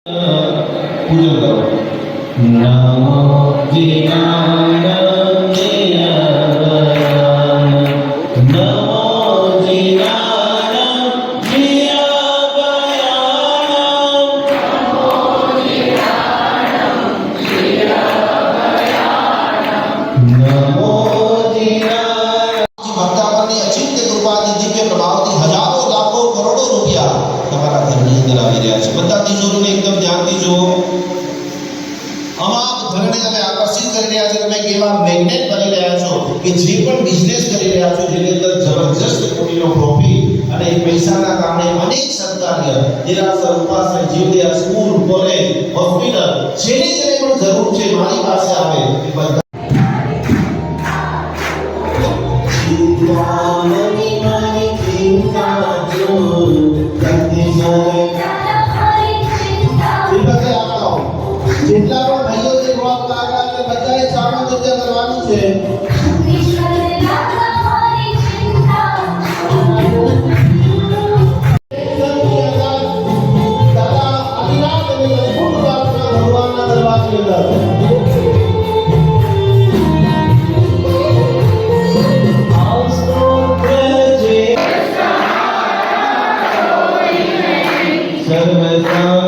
પૂજન કરો. નમો જીનાનંદિયાવયાન નમો ભક્તાપરની અચિંત્ય કૃપાથી દિવ્ય પ્રભાવથી હજારો લાખો કરોડો રૂપિયા તમારા ઘરની અંદર આવી રહ્યા છે. બધા તિજોરીને એકદમ ધ્યાનથી જુઓ. અમાપ ધનને તમે આકર્ષિત કરી રહ્યા છો. તમે કેવા મેગ્નેટ બની રહ્યા છો કે જે પણ બિઝનેસ કરી રહ્યા છો જેની અંદર જબરજસ્ત કોટીનો પ્રોફિટ અને એ પૈસાના કારણે અનેક સરકારી નિરાશ્ર ઉપાશ્રય જીવદયા સ્કૂલ કોલેજ હોસ્પિટલ જેની જેની પણ જરૂર છે મારી પાસે આવે એ બધા જેટલા પણ ભાઈઓ જે વાત લાગ્યા તે બધાએ ચાલુ ચર્ચા કરવાનું છે. દાદા આદિનાથ અને અદ્ભુત વાતના ભગવાનના દરબારની અંદર સર્વસા